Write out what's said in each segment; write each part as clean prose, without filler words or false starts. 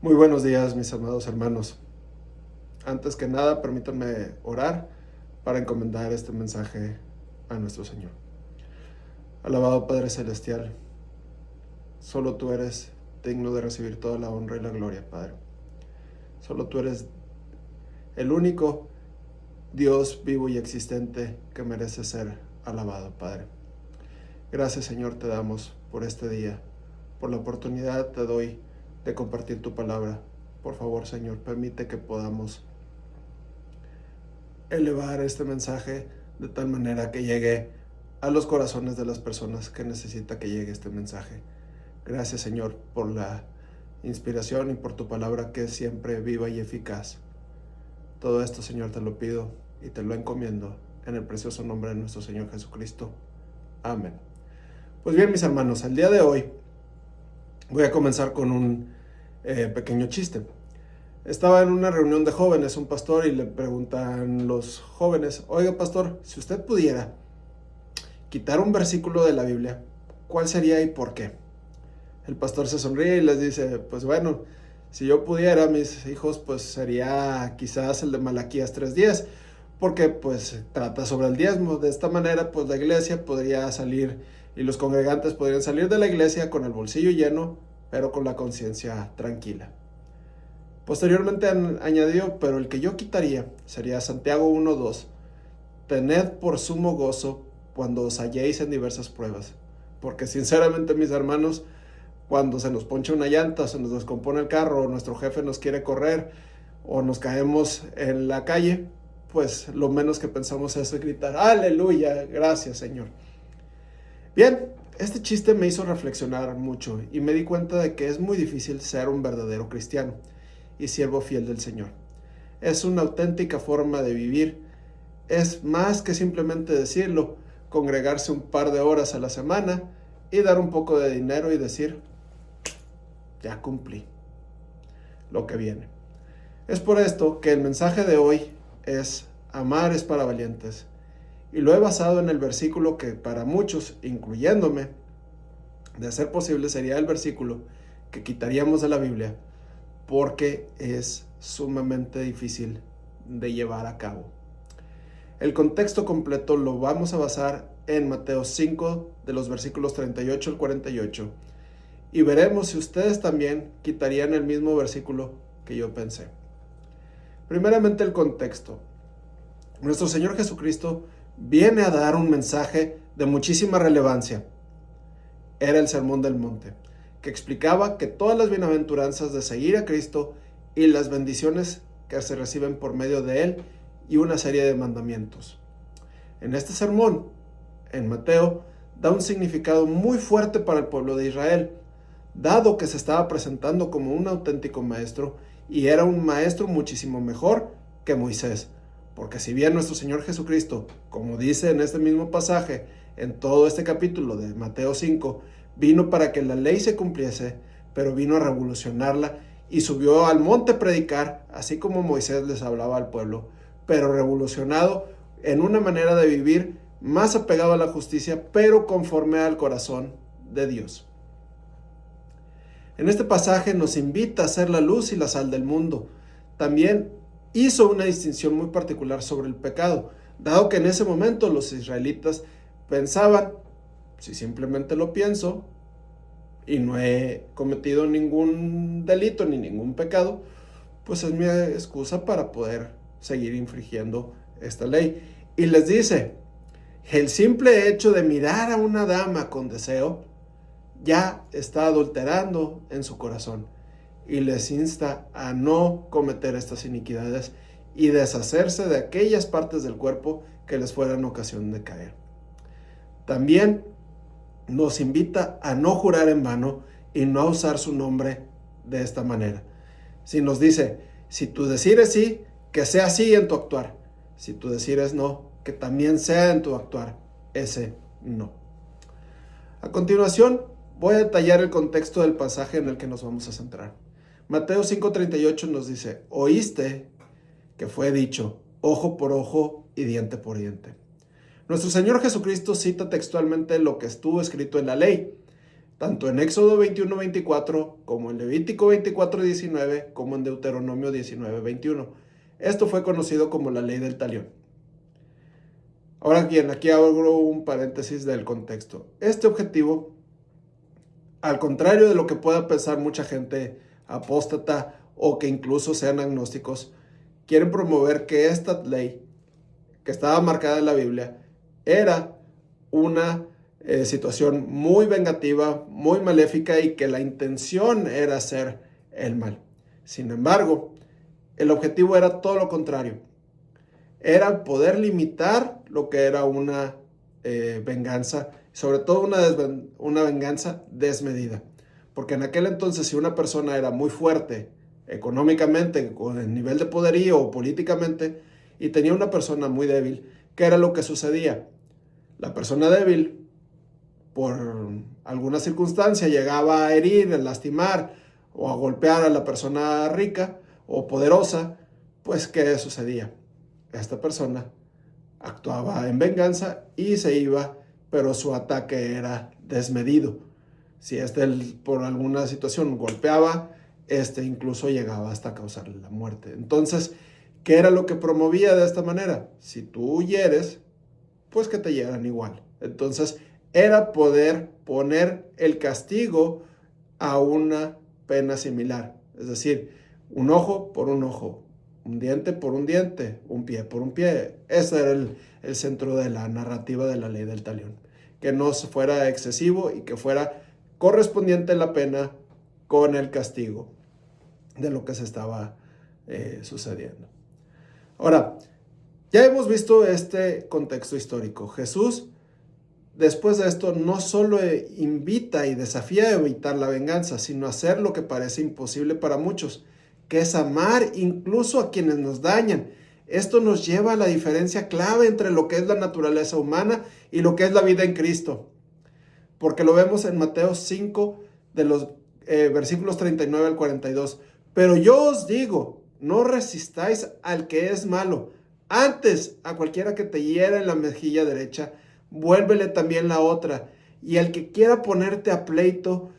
Muy buenos días, mis amados hermanos. Antes que nada, permítanme orar para encomendar este mensaje a nuestro Señor. Alabado Padre Celestial, solo tú eres digno de recibir toda la honra y la gloria, Padre. Solo tú eres el único Dios vivo y existente que merece ser alabado, Padre. Gracias, Señor, te damos por este día. Por la oportunidad te doy de compartir tu palabra. Por favor, Señor, permite que podamos elevar este mensaje de tal manera que llegue a los corazones de las personas que necesita que llegue este mensaje. Gracias, Señor, por la inspiración y por tu palabra que es siempre viva y eficaz. Todo esto, Señor, te lo pido y te lo encomiendo en el precioso nombre de nuestro Señor Jesucristo. Amén. Pues bien, mis hermanos, el día de hoy voy a comenzar con un pequeño chiste. Estaba en una reunión de jóvenes, un pastor, y le preguntan los jóvenes: oiga, pastor, si usted pudiera quitar un versículo de la Biblia, ¿cuál sería y por qué? El pastor se sonríe y les dice: pues bueno, si yo pudiera, mis hijos, pues sería quizás el de Malaquías 3:10, porque pues trata sobre el diezmo. De esta manera, pues la iglesia podría salir y los congregantes podrían salir de la iglesia con el bolsillo lleno, pero con la conciencia tranquila. Posteriormente añadió: pero el que yo quitaría sería Santiago 1:2. Tened por sumo gozo cuando os halléis en diversas pruebas, porque sinceramente, mis hermanos, cuando se nos poncha una llanta, se nos descompone el carro, o nuestro jefe nos quiere correr, o nos caemos en la calle, pues lo menos que pensamos es gritar: aleluya, gracias, Señor. Bien, este chiste me hizo reflexionar mucho y me di cuenta de que es muy difícil ser un verdadero cristiano y siervo fiel del Señor. Es una auténtica forma de vivir. Es más que simplemente decirlo, congregarse un par de horas a la semana y dar un poco de dinero y decir: ya cumplí lo que viene. Es por esto que el mensaje de hoy es: amar es para valientes. Y lo he basado en el versículo que para muchos, incluyéndome, de ser posible sería el versículo que quitaríamos de la Biblia, porque es sumamente difícil de llevar a cabo. El contexto completo lo vamos a basar en Mateo 5, de los versículos 38 al 48, y veremos si ustedes también quitarían el mismo versículo que yo pensé. Primeramente, el contexto. Nuestro Señor Jesucristo viene a dar un mensaje de muchísima relevancia. Era el Sermón del Monte, que explicaba que todas las bienaventuranzas de seguir a Cristo y las bendiciones que se reciben por medio de Él y una serie de mandamientos. En este sermón, en Mateo, da un significado muy fuerte para el pueblo de Israel, dado que se estaba presentando como un auténtico maestro y era un maestro muchísimo mejor que Moisés. Porque si bien nuestro Señor Jesucristo, como dice en este mismo pasaje, en todo este capítulo de Mateo 5, vino para que la ley se cumpliese, pero vino a revolucionarla y subió al monte a predicar, así como Moisés les hablaba al pueblo, pero revolucionado en una manera de vivir más apegado a la justicia, pero conforme al corazón de Dios. En este pasaje nos invita a ser la luz y la sal del mundo. También hizo una distinción muy particular sobre el pecado, dado que en ese momento los israelitas pensaban: si simplemente lo pienso y no he cometido ningún delito ni ningún pecado, pues es mi excusa para poder seguir infringiendo esta ley. Y les dice: el simple hecho de mirar a una dama con deseo ya está adulterando en su corazón, y les insta a no cometer estas iniquidades y deshacerse de aquellas partes del cuerpo que les fueran ocasión de caer. También nos invita a no jurar en vano y no a usar su nombre de esta manera. Si nos dice: si tu decir es sí, que sea sí en tu actuar; si tu decir es no, que también sea en tu actuar ese no. A continuación, voy a detallar el contexto del pasaje en el que nos vamos a centrar. Mateo 5:38 nos dice: oíste que fue dicho, ojo por ojo y diente por diente. Nuestro Señor Jesucristo cita textualmente lo que estuvo escrito en la ley. tanto en Éxodo 21:24, como en Levítico 24:19, como en Deuteronomio 19:21. Esto fue conocido como la ley del talión. Ahora bien, aquí abro un paréntesis del contexto. Este objetivo, al contrario de lo que pueda pensar mucha gente apóstata o que incluso sean agnósticos, quieren promover que esta ley, que estaba marcada en la Biblia, era una situación muy vengativa, muy maléfica y que la intención era hacer el mal. Sin embargo, el objetivo era todo lo contrario. Era poder limitar lo que era una venganza, sobre todo una venganza desmedida. Porque en aquel entonces, si una persona era muy fuerte económicamente, con el nivel de poderío o políticamente, y tenía una persona muy débil, ¿qué era lo que sucedía? La persona débil, por alguna circunstancia, llegaba a herir, a lastimar o a golpear a la persona rica o poderosa, pues ¿qué sucedía? Esta persona actuaba en venganza y se iba, pero su ataque era desmedido. Si por alguna situación golpeaba, incluso llegaba hasta causarle la muerte. Entonces, ¿qué era lo que promovía de esta manera? Si tú hieres, pues que te hieran igual. Entonces, era poder poner el castigo a una pena similar. Es decir, un ojo por un ojo, un diente por un diente, un pie por un pie. Ese era el centro de la narrativa de la ley del talión. Que no fuera excesivo y que fuera correspondiente la pena con el castigo de lo que se estaba sucediendo. Ahora, ya hemos visto este contexto histórico. Jesús, después de esto, no solo invita y desafía a evitar la venganza, sino a hacer lo que parece imposible para muchos, que es amar incluso a quienes nos dañan. Esto nos lleva a la diferencia clave entre lo que es la naturaleza humana y lo que es la vida en Cristo. Porque lo vemos en Mateo 5, de los versículos 39 al 42. Pero yo os digo, no resistáis al que es malo. Antes, a cualquiera que te hiera en la mejilla derecha, vuélvele también la otra. Y al que quiera ponerte a pleito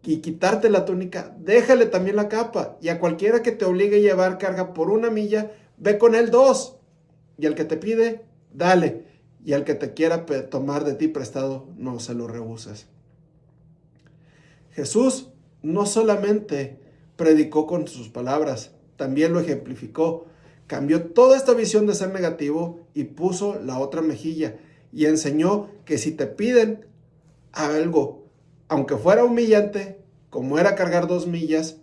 y quitarte la túnica, déjale también la capa. Y a cualquiera que te obligue a llevar carga por 1 milla, ve con él 2. Y al que te pide, dale. Y al que te quiera tomar de ti prestado, no se lo rehuses. Jesús no solamente predicó con sus palabras, también lo ejemplificó. Cambió toda esta visión de ser negativo y puso la otra mejilla. Y enseñó que si te piden algo, aunque fuera humillante, como era cargar 2 millas,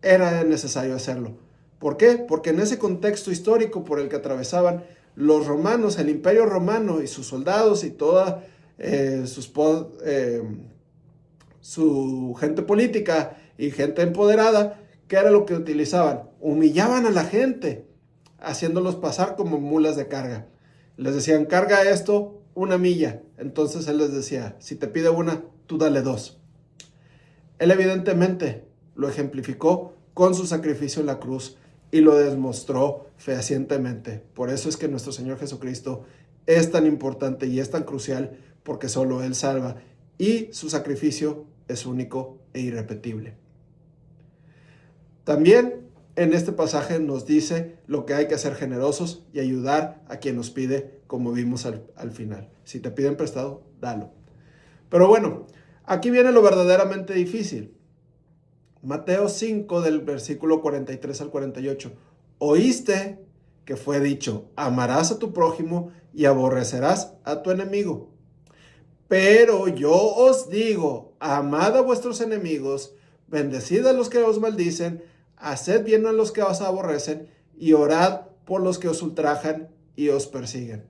era necesario hacerlo. ¿Por qué? Porque en ese contexto histórico por el que atravesaban, los romanos, el imperio romano y sus soldados y toda su gente política y gente empoderada, ¿qué era lo que utilizaban? Humillaban a la gente, haciéndolos pasar como mulas de carga. Les decían, carga esto 1 milla. Entonces él les decía, si te pide 1, tú dale 2. Él evidentemente lo ejemplificó con su sacrificio en la cruz y lo demostró fehacientemente. Por eso es que nuestro Señor Jesucristo es tan importante y es tan crucial, porque solo Él salva y su sacrificio es único e irrepetible. También en este pasaje nos dice lo que hay que hacer generosos y ayudar a quien nos pide, como vimos al final. Si te piden prestado, dalo. Pero bueno, aquí viene lo verdaderamente difícil. Mateo 5 del versículo 43 al 48. Oíste que fue dicho, amarás a tu prójimo y aborrecerás a tu enemigo. Pero yo os digo, amad a vuestros enemigos, bendecid a los que os maldicen, haced bien a los que os aborrecen y orad por los que os ultrajan y os persiguen,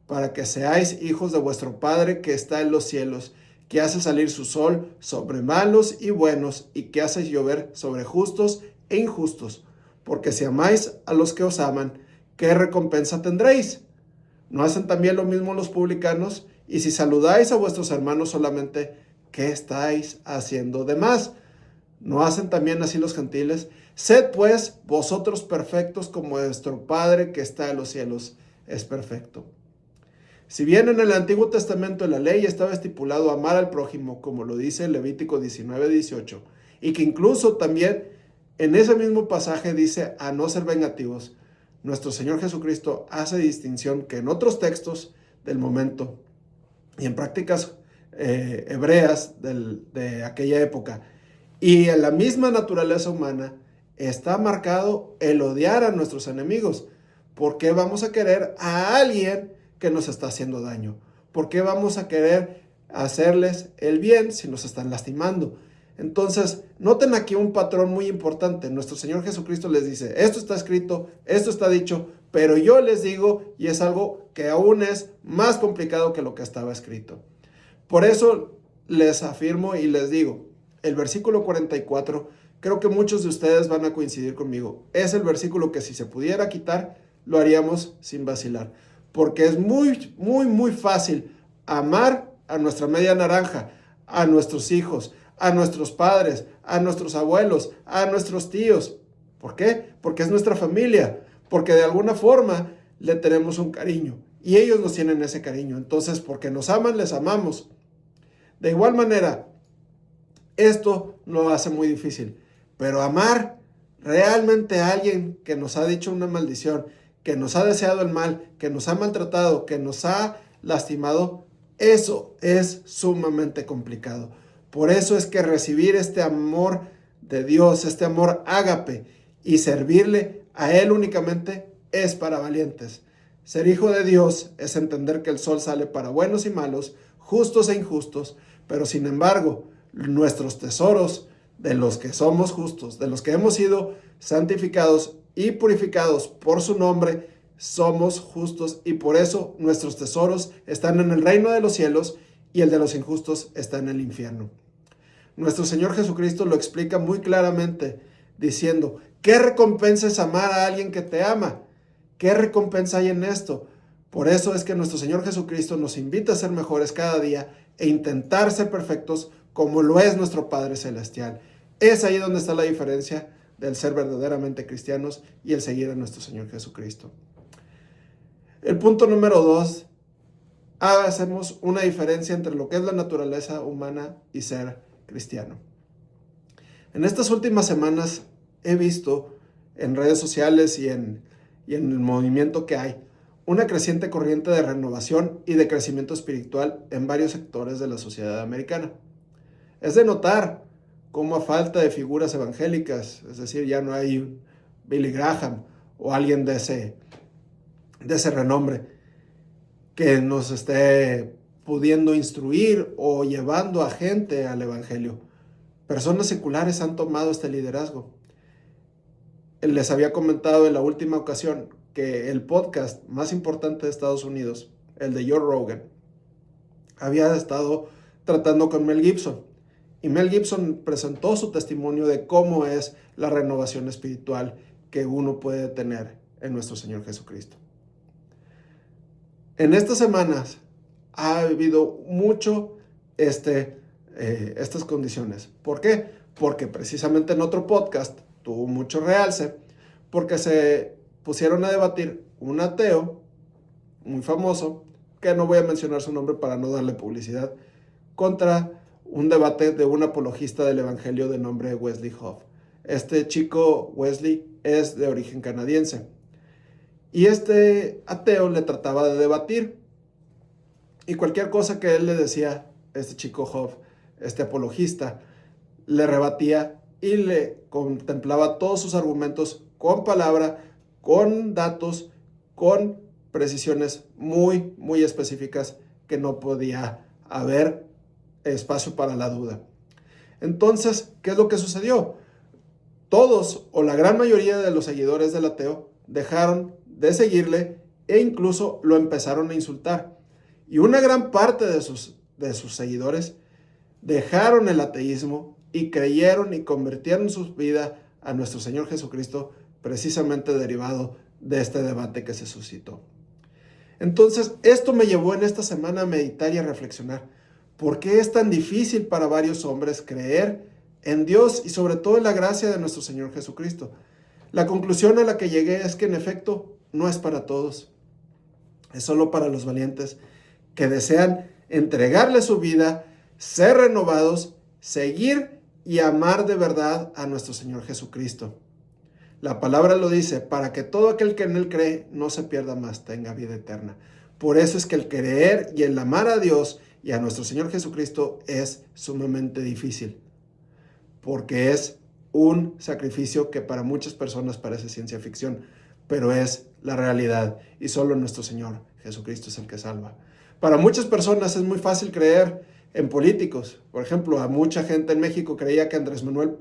para que seáis hijos de vuestro Padre que está en los cielos, que hace salir su sol sobre malos y buenos y que hace llover sobre justos e injustos. Porque si amáis a los que os aman, ¿qué recompensa tendréis? ¿No hacen también lo mismo los publicanos? Y si saludáis a vuestros hermanos solamente, ¿qué estáis haciendo de más? ¿No hacen también así los gentiles? Sed pues vosotros perfectos como vuestro Padre que está en los cielos es perfecto. Si bien en el Antiguo Testamento en la ley estaba estipulado amar al prójimo, como lo dice Levítico 19:18, y que incluso también en ese mismo pasaje dice a no ser vengativos, nuestro Señor Jesucristo hace distinción que en otros textos del momento y en prácticas hebreas de aquella época y en la misma naturaleza humana está marcado el odiar a nuestros enemigos. ¿Por qué vamos a querer a alguien que nos está haciendo daño? ¿Por qué vamos a querer hacerles el bien si nos están lastimando? Entonces, noten aquí un patrón muy importante. Nuestro Señor Jesucristo les dice, esto está escrito, esto está dicho, pero yo les digo, y es algo que aún es más complicado que lo que estaba escrito. Por eso les afirmo y les digo, el versículo 44, creo que muchos de ustedes van a coincidir conmigo. Es el versículo que si se pudiera quitar, lo haríamos sin vacilar. Porque es muy, muy, muy fácil amar a nuestra media naranja, a nuestros hijos, a nuestros padres, a nuestros abuelos, a nuestros tíos. ¿Por qué? Porque es nuestra familia. Porque de alguna forma le tenemos un cariño. Y ellos nos tienen ese cariño. Entonces, porque nos aman, les amamos. De igual manera, esto lo hace muy difícil. Pero amar realmente a alguien que nos ha dicho una maldición, que nos ha deseado el mal, que nos ha maltratado, que nos ha lastimado, eso es sumamente complicado. Por eso es que recibir este amor de Dios, este amor ágape y servirle a Él únicamente es para valientes. Ser hijo de Dios es entender que el sol sale para buenos y malos, justos e injustos, pero sin embargo, nuestros tesoros de los que somos justos, de los que hemos sido santificados y purificados por su nombre, somos justos y por eso nuestros tesoros están en el reino de los cielos y el de los injustos está en el infierno. Nuestro Señor Jesucristo lo explica muy claramente diciendo, ¿qué recompensa es amar a alguien que te ama? ¿Qué recompensa hay en esto? Por eso es que nuestro Señor Jesucristo nos invita a ser mejores cada día e intentar ser perfectos como lo es nuestro Padre Celestial. Es ahí donde está la diferencia del ser verdaderamente cristianos y el seguir a nuestro Señor Jesucristo. El punto número 2, hacemos una diferencia entre lo que es la naturaleza humana y ser cristiano. En estas últimas semanas he visto en redes sociales y en el movimiento que hay una creciente corriente de renovación y de crecimiento espiritual en varios sectores de la sociedad americana. Es de notar cómo a falta de figuras evangélicas, es decir, ya no hay un Billy Graham o alguien de ese renombre que nos esté pudiendo instruir o llevando a gente al evangelio. Personas seculares han tomado este liderazgo. Les había comentado en la última ocasión que el podcast más importante de Estados Unidos, el de Joe Rogan, había estado tratando con Mel Gibson. Y Mel Gibson presentó su testimonio de cómo es la renovación espiritual que uno puede tener en nuestro Señor Jesucristo. En estas semanas ha habido mucho estas condiciones. ¿Por qué? Porque precisamente en otro podcast tuvo mucho realce, porque se pusieron a debatir un ateo muy famoso, que no voy a mencionar su nombre para no darle publicidad, contra un debate de un apologista del evangelio de nombre Wesley Hoff. Este chico Wesley es de origen canadiense. Y este ateo le trataba de debatir. Y cualquier cosa que él le decía, este chico Hoff, este apologista, le rebatía y le contemplaba todos sus argumentos con palabra, con datos, con precisiones muy, muy específicas que no podía haber espacio para la duda. Entonces, ¿qué es lo que sucedió? Todos o la gran mayoría de los seguidores del ateo dejaron de seguirle e incluso lo empezaron a insultar. Y una gran parte de sus seguidores dejaron el ateísmo y creyeron y convirtieron su vida a nuestro Señor Jesucristo, precisamente derivado de este debate que se suscitó. Entonces, esto me llevó en esta semana a meditar y a reflexionar. ¿Por qué es tan difícil para varios hombres creer en Dios y sobre todo en la gracia de nuestro Señor Jesucristo? La conclusión a la que llegué es que en efecto no es para todos, es solo para los valientes. que desean entregarle su vida, ser renovados, seguir y amar de verdad a nuestro Señor Jesucristo. La palabra lo dice, para que todo aquel que en Él cree no se pierda más, tenga vida eterna. Por eso es que el creer y el amar a Dios y a nuestro Señor Jesucristo es sumamente difícil, porque es un sacrificio que para muchas personas parece ciencia ficción, pero es la realidad y solo nuestro Señor Jesucristo es el que salva. Para muchas personas es muy fácil creer en políticos. Por ejemplo, a mucha gente en México creía que Andrés Manuel,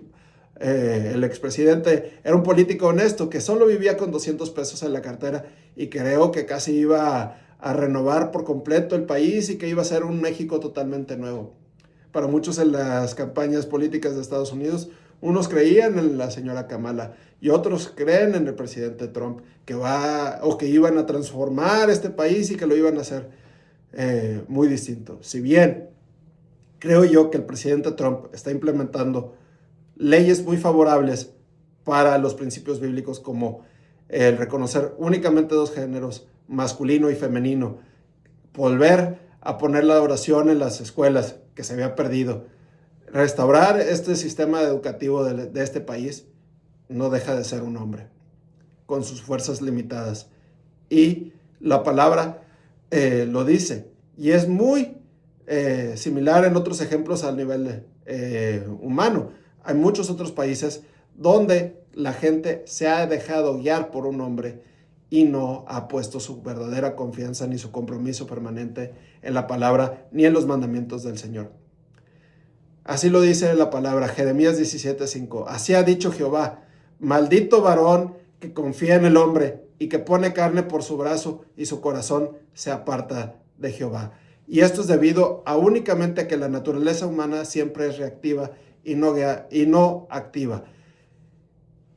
el expresidente, era un político honesto, que solo vivía con 200 pesos en la cartera y creo que casi iba a renovar por completo el país y que iba a ser un México totalmente nuevo. Para muchos en las campañas políticas de Estados Unidos, unos creían en la señora Kamala y otros creen en el presidente Trump, que iban a transformar este país y que lo iban a hacer muy distinto. Si bien creo yo que el presidente Trump está implementando leyes muy favorables para los principios bíblicos, como el reconocer únicamente dos géneros, masculino y femenino, volver a poner la oración en las escuelas, que se había perdido, restaurar este sistema educativo de este país, no deja de ser un hombre, con sus fuerzas limitadas. Y la palabra lo dice, y es muy similar en otros ejemplos al nivel humano. Hay muchos otros países donde la gente se ha dejado guiar por un hombre y no ha puesto su verdadera confianza ni su compromiso permanente en la palabra ni en los mandamientos del Señor. Así lo dice la palabra, Jeremías 17:5. Así ha dicho Jehová, maldito varón que confía en el hombre y que pone carne por su brazo y su corazón se aparta de Jehová. Y esto es debido a únicamente que la naturaleza humana siempre es reactiva y no activa.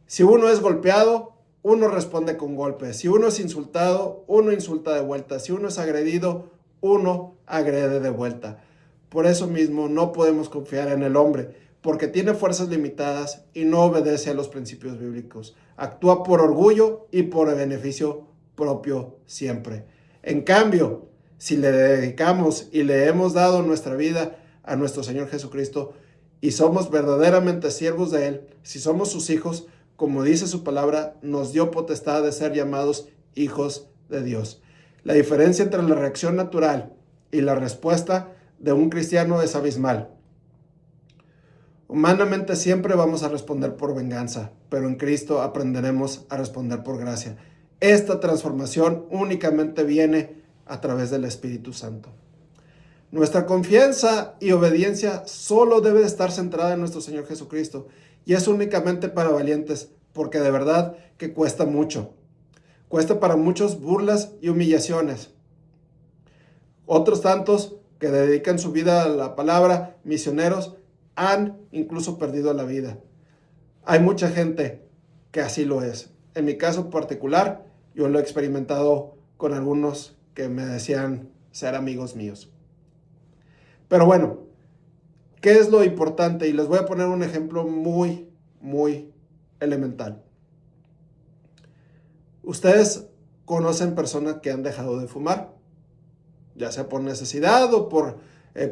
Si uno es golpeado, uno responde con golpes. Si uno es insultado, uno insulta de vuelta. Si uno es agredido, uno agrede de vuelta. Por eso mismo no podemos confiar en el hombre, porque tiene fuerzas limitadas y no obedece a los principios bíblicos. Actúa por orgullo y por beneficio propio siempre. En cambio, si le dedicamos y le hemos dado nuestra vida a nuestro Señor Jesucristo y somos verdaderamente siervos de Él, si somos sus hijos, como dice su palabra, nos dio potestad de ser llamados hijos de Dios. La diferencia entre la reacción natural y la respuesta de un cristiano es abismal. Humanamente siempre vamos a responder por venganza, pero en Cristo aprenderemos a responder por gracia. Esta transformación únicamente viene a través del Espíritu Santo. Nuestra confianza y obediencia solo debe estar centrada en nuestro Señor Jesucristo y es únicamente para valientes, porque de verdad que cuesta mucho. Cuesta para muchos burlas y humillaciones. Otros tantos que dedican su vida a la palabra, misioneros, han incluso perdido la vida. Hay mucha gente que así lo es. En mi caso particular, yo lo he experimentado con algunos que me decían ser amigos míos. Pero bueno, ¿qué es lo importante? Y les voy a poner un ejemplo muy, muy elemental. Ustedes conocen personas que han dejado de fumar, ya sea por necesidad o por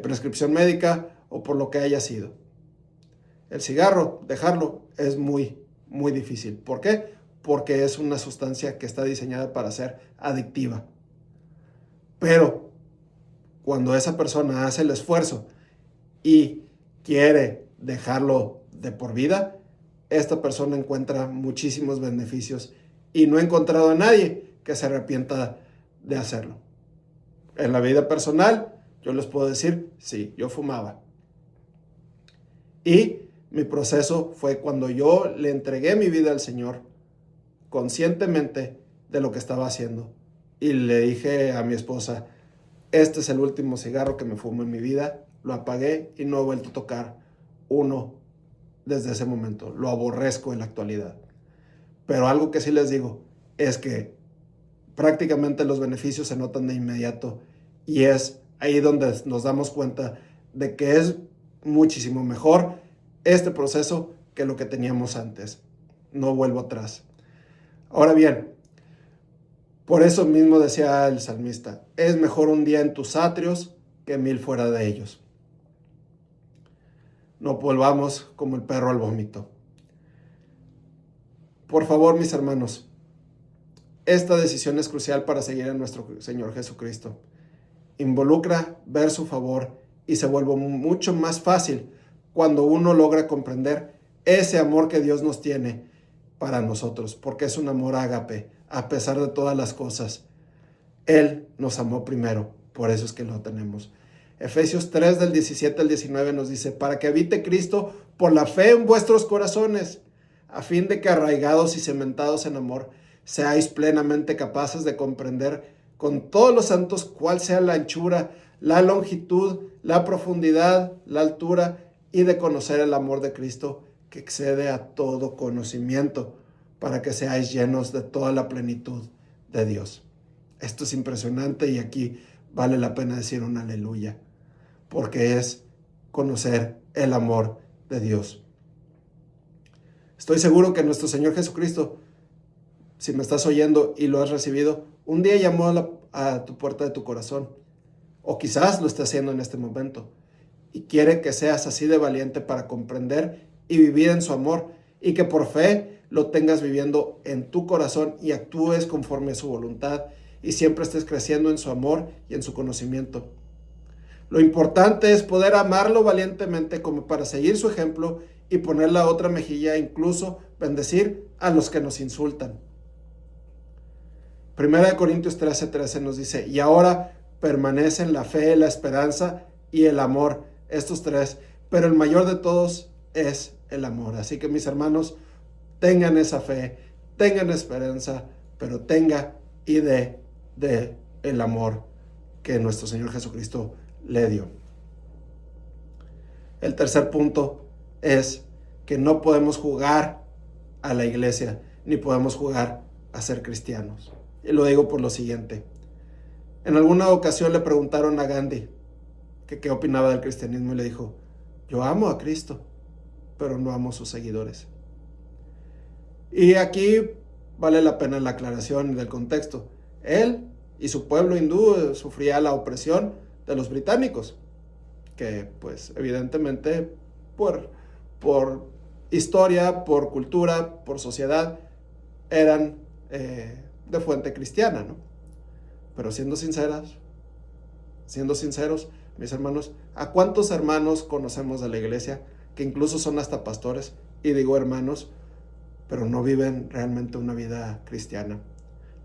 prescripción médica o por lo que haya sido. El cigarro, dejarlo es muy, muy difícil. ¿Por qué? Porque es una sustancia que está diseñada para ser adictiva. Pero cuando esa persona hace el esfuerzo y quiere dejarlo de por vida, esta persona encuentra muchísimos beneficios y no he encontrado a nadie que se arrepienta de hacerlo. En la vida personal, yo les puedo decir, sí, yo fumaba. Y mi proceso fue cuando yo le entregué mi vida al Señor, conscientemente de lo que estaba haciendo. Y le dije a mi esposa, este es el último cigarro que me fumo en mi vida, lo apagué y no he vuelto a tocar uno desde ese momento. Lo aborrezco en la actualidad. Pero algo que sí les digo es que prácticamente los beneficios se notan de inmediato y es ahí donde nos damos cuenta de que es muchísimo mejor este proceso que lo que teníamos antes. No vuelvo atrás. Ahora bien, Por eso mismo decía el salmista, es mejor un día en tus atrios que 1000 fuera de ellos. No volvamos como el perro al vómito. Por favor, mis hermanos, esta decisión es crucial para seguir a nuestro Señor Jesucristo. Involucra ver su favor y se vuelve mucho más fácil cuando uno logra comprender ese amor que Dios nos tiene para nosotros, porque es un amor ágape, a pesar de todas las cosas. Él nos amó primero, por eso es que lo tenemos. Efesios 3 del 17 al 19 nos dice, para que habite Cristo por la fe en vuestros corazones, a fin de que arraigados y cementados en amor, seáis plenamente capaces de comprender con todos los santos cuál sea la anchura, la longitud, la profundidad, la altura, y de conocer el amor de Cristo que excede a todo conocimiento, para que seáis llenos de toda la plenitud de Dios. Esto es impresionante y aquí vale la pena decir un aleluya, porque es conocer el amor de Dios. Estoy seguro que nuestro Señor Jesucristo, si me estás oyendo y lo has recibido, un día llamó a tu puerta de tu corazón, o quizás lo está haciendo en este momento, y quiere que seas así de valiente para comprender y vivir en su amor, y que por fe lo tengas viviendo en tu corazón y actúes conforme a su voluntad, y siempre estés creciendo en su amor y en su conocimiento. Lo importante es poder amarlo valientemente como para seguir su ejemplo y poner la otra mejilla e incluso bendecir a los que nos insultan. 1 Corintios 13:13 nos dice, y ahora permanecen la fe, la esperanza y el amor, estos tres, pero el mayor de todos es el amor. Así que mis hermanos, tengan esa fe, tengan esperanza, pero tenga y de el amor que nuestro Señor Jesucristo le dio. El tercer punto es que no podemos jugar a la iglesia, ni podemos jugar a ser cristianos. Y lo digo por lo siguiente. En alguna ocasión le preguntaron a Gandhi que qué opinaba del cristianismo y le dijo, yo amo a Cristo, pero no amo a sus seguidores. Y aquí vale la pena la aclaración del contexto. Él y su pueblo hindú sufría la opresión de los británicos, que pues evidentemente por historia, por cultura, por sociedad, eran de fuente cristiana, ¿no? Pero siendo sinceros, mis hermanos, ¿a cuántos hermanos conocemos de la iglesia que incluso son hasta pastores? Y digo hermanos, pero no viven realmente una vida cristiana.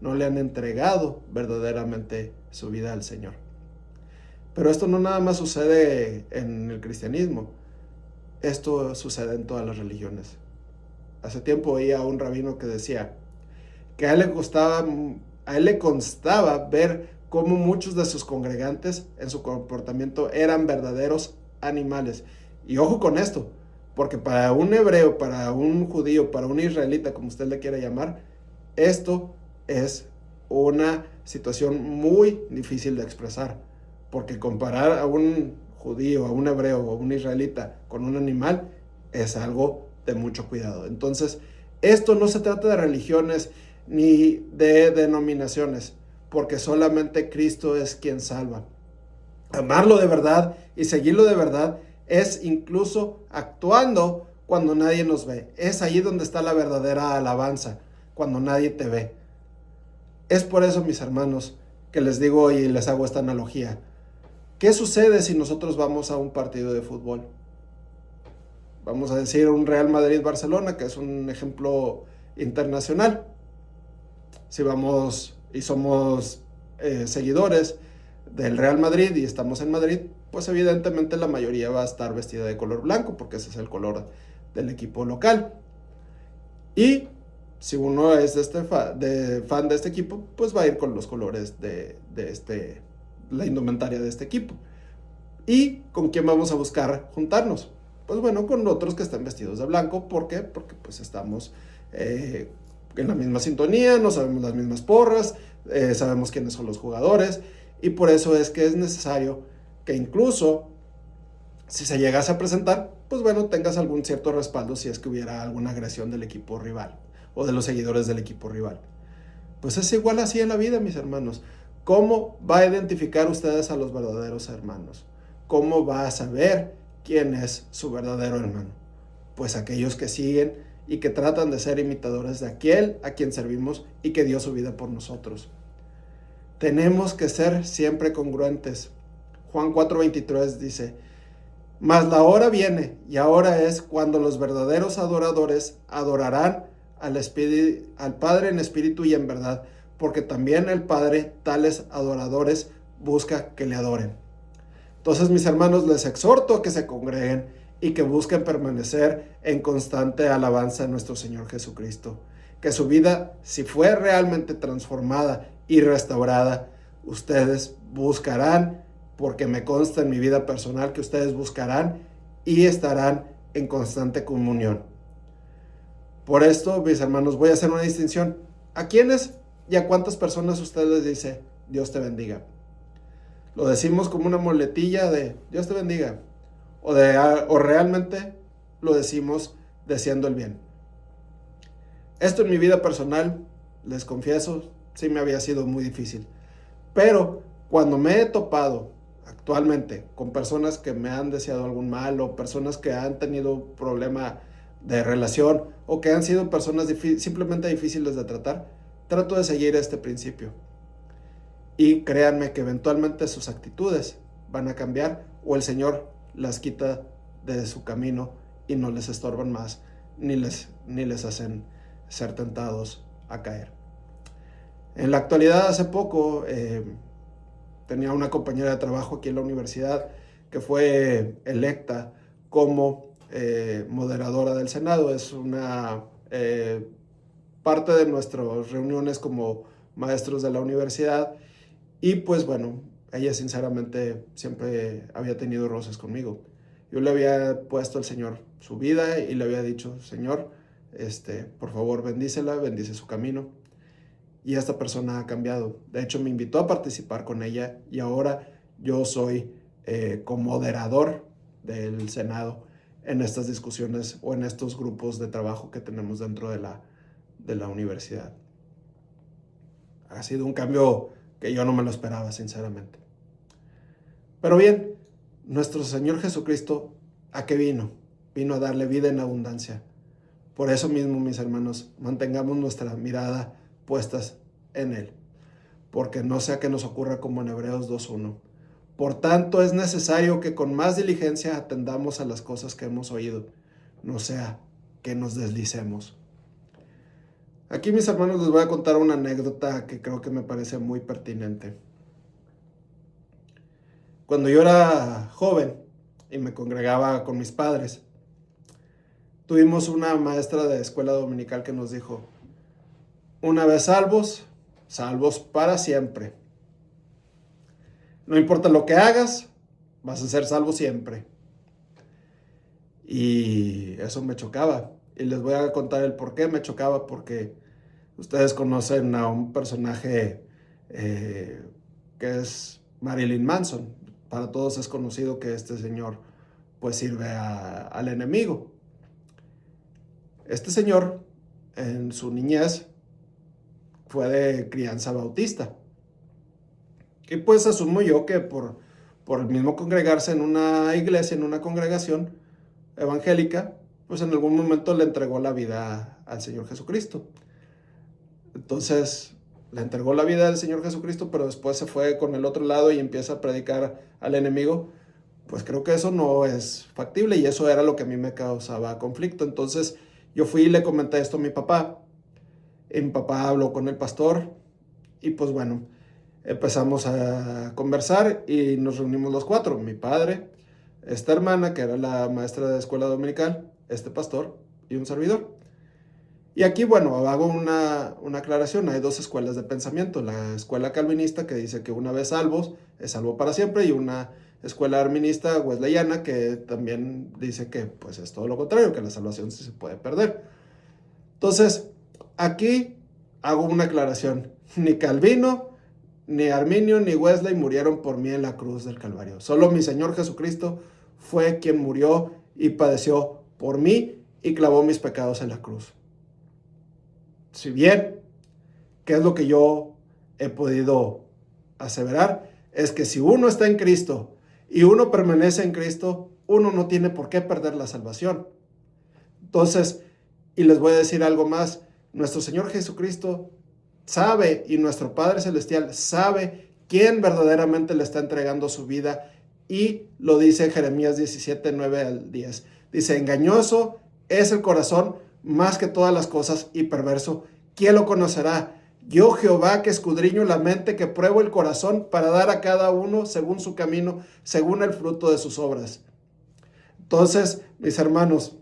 No le han entregado verdaderamente su vida al Señor. Pero esto no nada más sucede en el cristianismo. Esto sucede en todas las religiones. Hace tiempo oía a un rabino que decía que a él le constaba ver cómo muchos de sus congregantes en su comportamiento eran verdaderos animales. Y ojo con esto, porque para un hebreo, para un judío, para un israelita, como usted le quiera llamar, esto es una situación muy difícil de expresar, porque comparar a un judío, a un hebreo o a un israelita con un animal es algo de mucho cuidado. Entonces, esto no se trata de religiones ni de denominaciones, porque solamente Cristo es quien salva. Amarlo de verdad y seguirlo de verdad es incluso actuando cuando nadie nos ve. Es ahí donde está la verdadera alabanza, cuando nadie te ve. Es por eso, mis hermanos, que les digo y les hago esta analogía. ¿Qué sucede si nosotros vamos a un partido de fútbol? Vamos a decir un Real Madrid-Barcelona, que es un ejemplo internacional. Si vamos y somos seguidores del Real Madrid y estamos en Madrid, pues evidentemente la mayoría va a estar vestida de color blanco, porque ese es el color del equipo local. Y si uno es fan de este equipo, pues va a ir con los colores de la indumentaria de este equipo. ¿Y con quién vamos a buscar juntarnos? Pues bueno, con otros que estén vestidos de blanco. ¿Por qué? Porque pues estamos en la misma sintonía, no sabemos las mismas porras, sabemos quiénes son los jugadores, y por eso es que es necesario que incluso si se llegase a presentar, pues bueno, tengas algún cierto respaldo si es que hubiera alguna agresión del equipo rival o de los seguidores del equipo rival. Pues es igual así en la vida, mis hermanos. ¿Cómo va a identificar ustedes a los verdaderos hermanos? ¿Cómo va a saber quién es su verdadero hermano? Pues aquellos que siguen y que tratan de ser imitadores de aquel a quien servimos y que dio su vida por nosotros. Tenemos que ser siempre congruentes. Juan 4:23 dice: mas la hora viene, y ahora es cuando los verdaderos adoradores adorarán al Padre en espíritu y en verdad, porque también el Padre tales adoradores busca que le adoren. Entonces, mis hermanos, les exhorto a que se congreguen y que busquen permanecer en constante alabanza a nuestro Señor Jesucristo. Que su vida, si fue realmente transformada y restaurada, ustedes buscarán, porque me consta en mi vida personal que ustedes buscarán y estarán en constante comunión. Por esto, mis hermanos, voy a hacer una distinción. ¿A quiénes y a cuántas personas usted les dice Dios te bendiga? Lo decimos como una muletilla de Dios te bendiga, o realmente lo decimos deseando el bien. Esto en mi vida personal, les confieso, sí me había sido muy difícil. Pero cuando me he topado actualmente con personas que me han deseado algún mal, o personas que han tenido problema de relación, o que han sido personas simplemente difíciles de tratar, trato de seguir este principio. Y créanme que eventualmente sus actitudes van a cambiar, o el Señor las quita de su camino y no les estorban más, ni les hacen ser tentados a caer. En la actualidad, hace poco, tenía una compañera de trabajo aquí en la universidad que fue electa como moderadora del Senado. Es una parte de nuestras reuniones como maestros de la universidad. Y pues bueno, ella sinceramente siempre había tenido roces conmigo. Yo le había puesto al Señor su vida y le había dicho: Señor, por favor bendícela, bendice su camino. Y esta persona ha cambiado. De hecho, me invitó a participar con ella y ahora yo soy comoderador del Senado en estas discusiones o en estos grupos de trabajo que tenemos dentro de la universidad. Ha sido un cambio que yo no me lo esperaba, sinceramente. Pero bien, nuestro Señor Jesucristo, ¿a qué vino? Vino a darle vida en abundancia. Por eso mismo, mis hermanos, mantengamos nuestra mirada puestas en Él, porque no sea que nos ocurra como en Hebreos 2:1. Por tanto, es necesario que con más diligencia atendamos a las cosas que hemos oído, no sea que nos deslicemos. Aquí, mis hermanos, les voy a contar una anécdota que creo que me parece muy pertinente. Cuando yo era joven y me congregaba con mis padres, tuvimos una maestra de escuela dominical que nos dijo: una vez salvos, salvos para siempre. No importa lo que hagas, vas a ser salvo siempre. Y eso me chocaba. Y les voy a contar el por qué me chocaba, porque ustedes conocen a un personaje que es Marilyn Manson. Para todos es conocido que este señor pues sirve al enemigo. Este señor en su niñez fue de crianza bautista. Y pues asumo yo que por el mismo congregarse en una iglesia, en una congregación evangélica, pues en algún momento le entregó la vida al Señor Jesucristo. Entonces le entregó la vida al Señor Jesucristo, pero después se fue con el otro lado y empieza a predicar al enemigo. Pues creo que eso no es factible, y eso era lo que a mí me causaba conflicto. Entonces yo fui y le comenté esto a mi papá. Y mi papá habló con el pastor y pues bueno, empezamos a conversar y nos reunimos los cuatro: mi padre, esta hermana que era la maestra de escuela dominical, este pastor y un servidor. Y aquí, bueno, hago una aclaración. Hay dos escuelas de pensamiento: la escuela calvinista, que dice que una vez salvos es salvo para siempre, y una escuela arminista wesleyana que también dice que pues es todo lo contrario, que la salvación sí se puede perder. Entonces, aquí hago una aclaración: ni Calvino, ni Arminio, ni Wesley murieron por mí en la cruz del Calvario. Solo mi Señor Jesucristo fue quien murió y padeció por mí y clavó mis pecados en la cruz. Si bien ¿qué es lo que yo he podido aseverar? Es que si uno está en Cristo y uno permanece en Cristo, uno no tiene por qué perder la salvación. Entonces, y les voy a decir algo más, nuestro Señor Jesucristo sabe, y nuestro Padre Celestial sabe quién verdaderamente le está entregando su vida, y lo dice Jeremías 17, 9 al 10. Dice, engañoso es el corazón más que todas las cosas y perverso. ¿Quién lo conocerá? Yo, Jehová, que escudriño la mente, que pruebo el corazón para dar a cada uno según su camino, según el fruto de sus obras. Entonces, mis hermanos,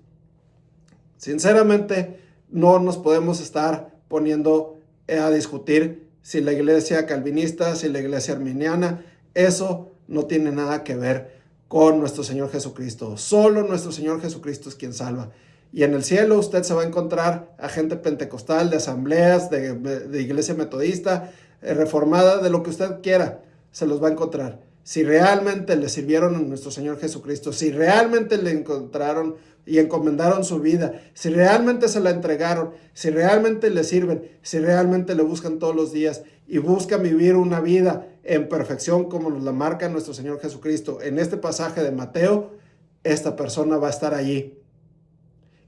sinceramente, no nos podemos estar poniendo a discutir si la iglesia calvinista, si la iglesia arminiana, eso no tiene nada que ver con nuestro Señor Jesucristo. Solo nuestro Señor Jesucristo es quien salva. Y en el cielo usted se va a encontrar a gente pentecostal, de asambleas, de iglesia metodista, reformada, de lo que usted quiera, se los va a encontrar. Si realmente le sirvieron a nuestro Señor Jesucristo, si realmente le encontraron y encomendaron su vida, si realmente se la entregaron, si realmente le sirven, si realmente le buscan todos los días y buscan vivir una vida en perfección como nos la marca nuestro Señor Jesucristo en este pasaje de Mateo, esta persona va a estar allí.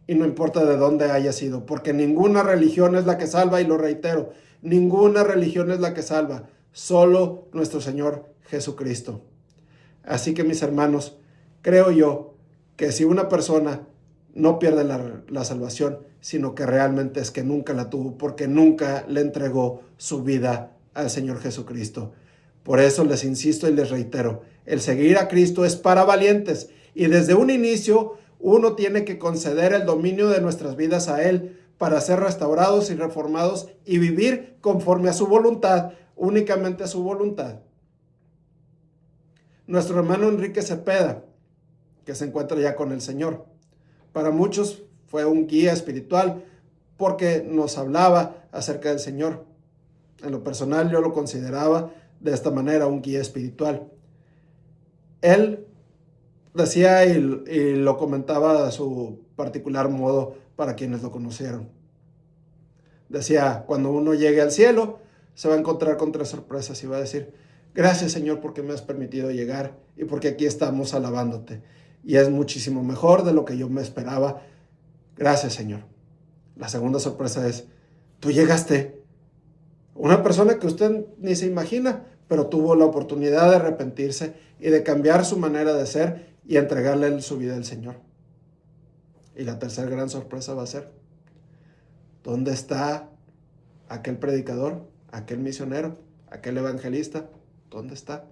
Y no importa de dónde haya sido, porque ninguna religión es la que salva, y lo reitero, ninguna religión es la que salva, solo nuestro Señor Jesucristo. Así que, mis hermanos, creo yo que si una persona no pierde la salvación, sino que realmente es que nunca la tuvo, porque nunca le entregó su vida al Señor Jesucristo. Por eso les insisto y les reitero, el seguir a Cristo es para valientes, y desde un inicio uno tiene que conceder el dominio de nuestras vidas a Él para ser restaurados y reformados y vivir conforme a su voluntad, únicamente a su voluntad. Nuestro hermano Enrique Cepeda, que se encuentra ya con el Señor, para muchos fue un guía espiritual porque nos hablaba acerca del Señor. En lo personal yo lo consideraba de esta manera, un guía espiritual. Él decía y lo comentaba a su particular modo para quienes lo conocieron. Decía, cuando uno llegue al cielo, se va a encontrar con 3 sorpresas y va a decir, gracias Señor porque me has permitido llegar y porque aquí estamos alabándote. Y es muchísimo mejor de lo que yo me esperaba. Gracias Señor. La segunda sorpresa es, tú llegaste. Una persona que usted ni se imagina, pero tuvo la oportunidad de arrepentirse y de cambiar su manera de ser y entregarle su vida al Señor. Y la tercera gran sorpresa va a ser, ¿dónde está aquel predicador, aquel misionero, aquel evangelista? ¿Dónde está?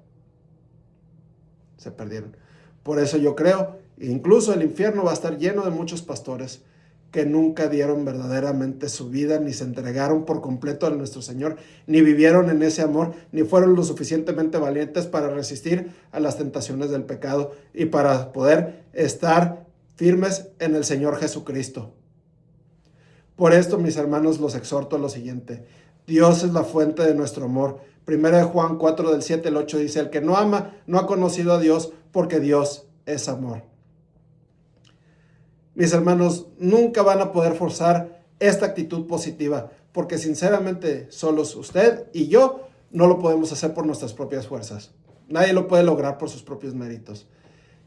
Se perdieron. Por eso yo creo, incluso el infierno va a estar lleno de muchos pastores que nunca dieron verdaderamente su vida, ni se entregaron por completo a nuestro Señor, ni vivieron en ese amor, ni fueron lo suficientemente valientes para resistir a las tentaciones del pecado y para poder estar firmes en el Señor Jesucristo. Por esto, mis hermanos, los exhorto a lo siguiente. Dios es la fuente de nuestro amor. 1 Juan 4, del 7 al 8 dice, el que no ama no ha conocido a Dios, porque Dios es amor. Mis hermanos, nunca van a poder forzar esta actitud positiva, porque sinceramente solos usted y yo no lo podemos hacer por nuestras propias fuerzas. Nadie lo puede lograr por sus propios méritos.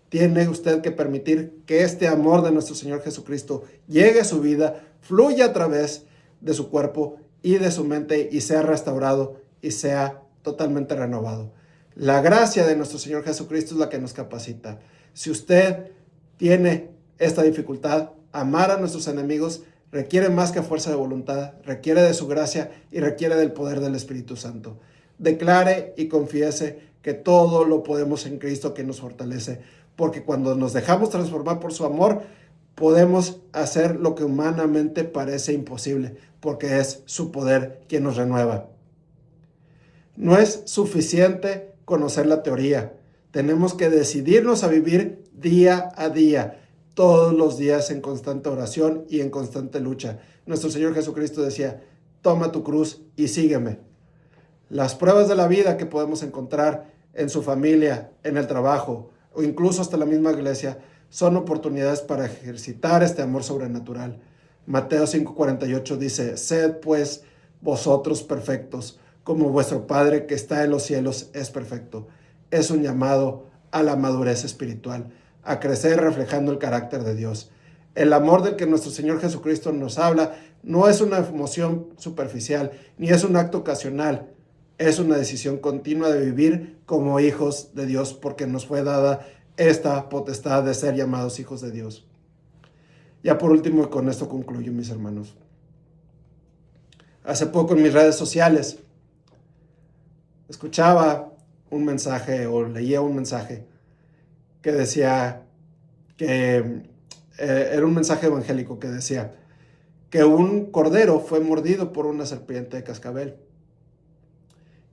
Tiene usted que permitir que este amor de nuestro Señor Jesucristo llegue a su vida, fluya a través de su cuerpo y de su mente y sea restaurado y sea totalmente renovado. La gracia de nuestro Señor Jesucristo es la que nos capacita. Si usted tiene esta dificultad, amar a nuestros enemigos requiere más que fuerza de voluntad, requiere de su gracia y requiere del poder del Espíritu Santo. Declare y confiese que todo lo podemos en Cristo que nos fortalece, porque cuando nos dejamos transformar por su amor, podemos hacer lo que humanamente parece imposible, porque es su poder quien nos renueva. No es suficiente conocer la teoría, tenemos que decidirnos a vivir día a día, todos los días en constante oración y en constante lucha. Nuestro Señor Jesucristo decía, toma tu cruz y sígueme. Las pruebas de la vida que podemos encontrar en su familia, en el trabajo o incluso hasta la misma iglesia son oportunidades para ejercitar este amor sobrenatural. Mateo 5:48 dice, sed pues vosotros perfectos, como vuestro Padre que está en los cielos es perfecto. Es un llamado a la madurez espiritual, a crecer reflejando el carácter de Dios. El amor del que nuestro Señor Jesucristo nos habla no es una emoción superficial, ni es un acto ocasional. Es una decisión continua de vivir como hijos de Dios, porque nos fue dada esta potestad de ser llamados hijos de Dios. Ya por último, y con esto concluyo, mis hermanos. Hace poco en mis redes sociales escuchaba un mensaje o leía un mensaje que decía que era un mensaje evangélico que decía que un cordero fue mordido por una serpiente de cascabel.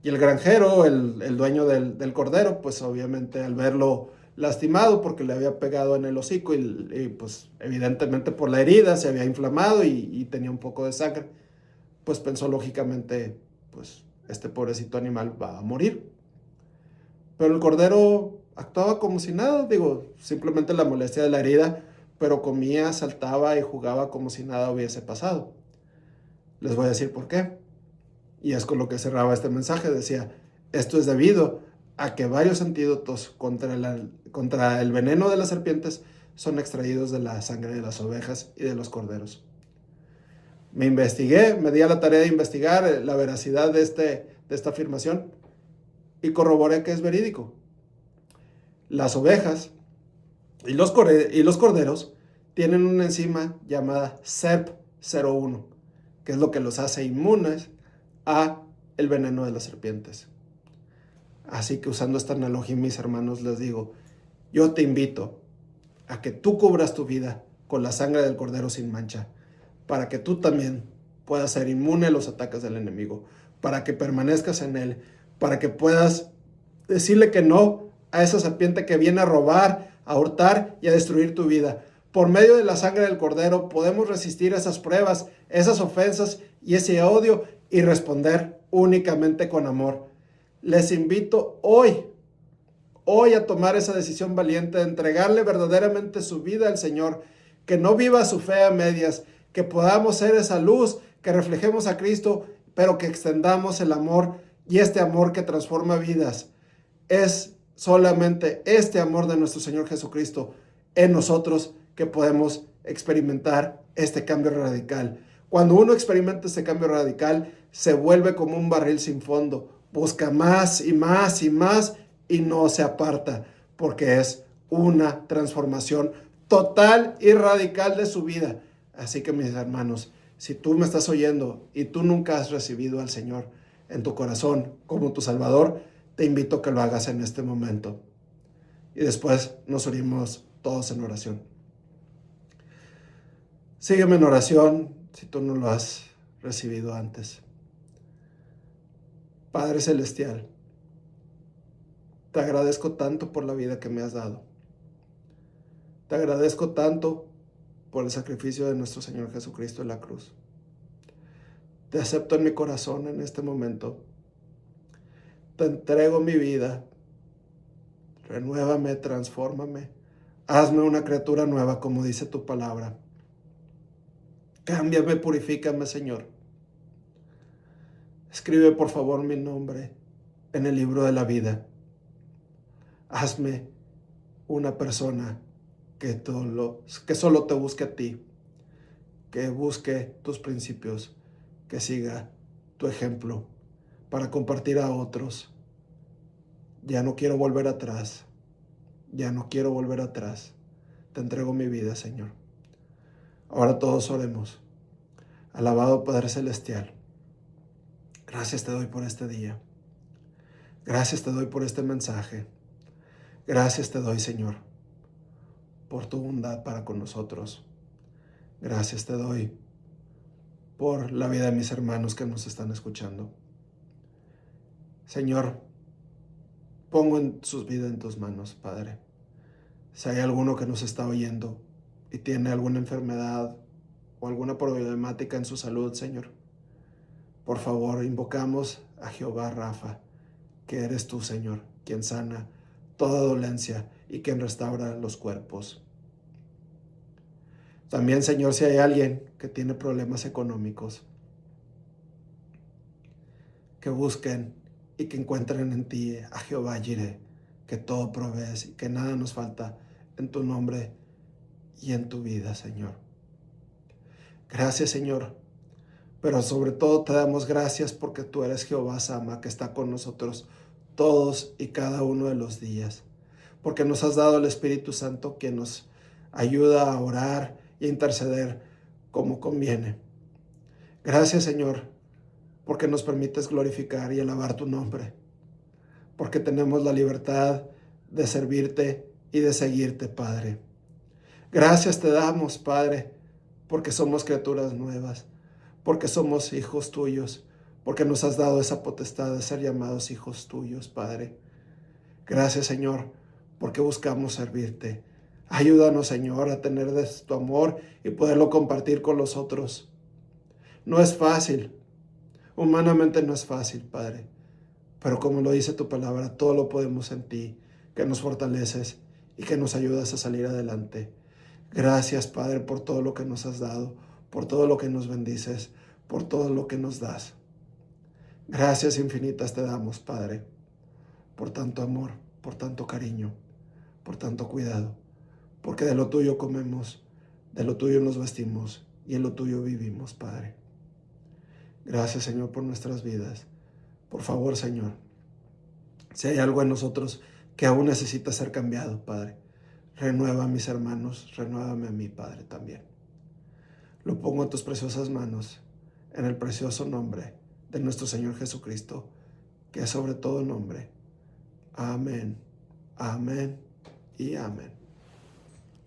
Y el granjero, el dueño del cordero, pues obviamente al verlo lastimado porque le había pegado en el hocico y pues evidentemente por la herida se había inflamado y tenía un poco de sangre, pues pensó lógicamente, pues este pobrecito animal va a morir. Pero el cordero actuaba como si nada, digo, simplemente la molestia de la herida, pero comía, saltaba y jugaba como si nada hubiese pasado. Les voy a decir por qué. Y es con lo que cerraba este mensaje. Decía, esto es debido a que varios antídotos contra el veneno de las serpientes son extraídos de la sangre de las ovejas y de los corderos. Me investigué, me di a la tarea de investigar la veracidad de esta afirmación y corroboré que es verídico. Las ovejas y los corderos tienen una enzima llamada SERP01, que es lo que los hace inmunes a el veneno de las serpientes. Así que usando esta analogía, mis hermanos, les digo, yo te invito a que tú cubras tu vida con la sangre del cordero sin mancha, para que tú también puedas ser inmune a los ataques del enemigo, para que permanezcas en él, para que puedas decirle que no a esa serpiente que viene a robar, a hurtar y a destruir tu vida. Por medio de la sangre del cordero podemos resistir esas pruebas, esas ofensas y ese odio y responder únicamente con amor. Les invito hoy a tomar esa decisión valiente de entregarle verdaderamente su vida al Señor, que no viva su fe a medias, que podamos ser esa luz, que reflejemos a Cristo, pero que extendamos el amor y este amor que transforma vidas. Es solamente este amor de nuestro Señor Jesucristo en nosotros que podemos experimentar este cambio radical. Cuando uno experimenta este cambio radical, se vuelve como un barril sin fondo. Busca más y más y más y no se aparta, porque es una transformación total y radical de su vida. Así que, mis hermanos, si tú me estás oyendo y tú nunca has recibido al Señor en tu corazón como tu Salvador, te invito a que lo hagas en este momento. Y después nos unimos todos en oración. Sígueme en oración si tú no lo has recibido antes. Padre Celestial, te agradezco tanto por la vida que me has dado. Te agradezco tanto por el sacrificio de nuestro Señor Jesucristo en la cruz. Te acepto en mi corazón en este momento. Te entrego mi vida. Renuévame, transfórmame. Hazme una criatura nueva, como dice tu palabra. Cámbiame, purifícame, Señor. Escribe, por favor, mi nombre en el libro de la vida. Hazme una persona que solo te busque a ti, que busque tus principios, que siga tu ejemplo para compartir a otros. Ya no quiero volver atrás. Ya no quiero volver atrás. Te entrego mi vida, Señor. Ahora todos oremos. Alabado Padre Celestial, gracias te doy por este día. Gracias te doy por este mensaje. Gracias te doy, Señor, por tu bondad para con nosotros. Gracias te doy por la vida de mis hermanos que nos están escuchando. Señor, pongo en sus vidas en tus manos, Padre. Si hay alguno que nos está oyendo y tiene alguna enfermedad o alguna problemática en su salud, Señor, por favor, invocamos a Jehová Rafa, que eres tú, Señor, quien sana toda dolencia y quien restaura los cuerpos. También, Señor, si hay alguien que tiene problemas económicos, que busquen y que encuentren en ti a Jehová Jireh, que todo provees y que nada nos falta en tu nombre y en tu vida, Señor. Gracias, Señor, pero sobre todo te damos gracias porque tú eres Jehová Sama, que está con nosotros todos y cada uno de los días, porque nos has dado el Espíritu Santo que nos ayuda a orar y a interceder como conviene. Gracias, Señor, porque nos permites glorificar y alabar tu nombre, porque tenemos la libertad de servirte y de seguirte, Padre. Gracias te damos, Padre, porque somos criaturas nuevas, porque somos hijos tuyos, porque nos has dado esa potestad de ser llamados hijos tuyos, Padre. Gracias, Señor, porque buscamos servirte. Ayúdanos, Señor, a tener de tu amor y poderlo compartir con los otros. No es fácil, humanamente no es fácil, Padre, pero como lo dice tu palabra, todo lo podemos en ti, que nos fortaleces y que nos ayudas a salir adelante. Gracias, Padre, por todo lo que nos has dado, por todo lo que nos bendices, por todo lo que nos das. Gracias infinitas te damos, Padre, por tanto amor, por tanto cariño, por tanto cuidado, porque de lo tuyo comemos, de lo tuyo nos vestimos y en lo tuyo vivimos, Padre. Gracias, Señor, por nuestras vidas. Por favor, Señor, si hay algo en nosotros que aún necesita ser cambiado, Padre, renueva a mis hermanos, renuévame a mí, Padre, también. Lo pongo en tus preciosas manos, en el precioso nombre de nuestro Señor Jesucristo, que es sobre todo nombre. Amén, amén y amén.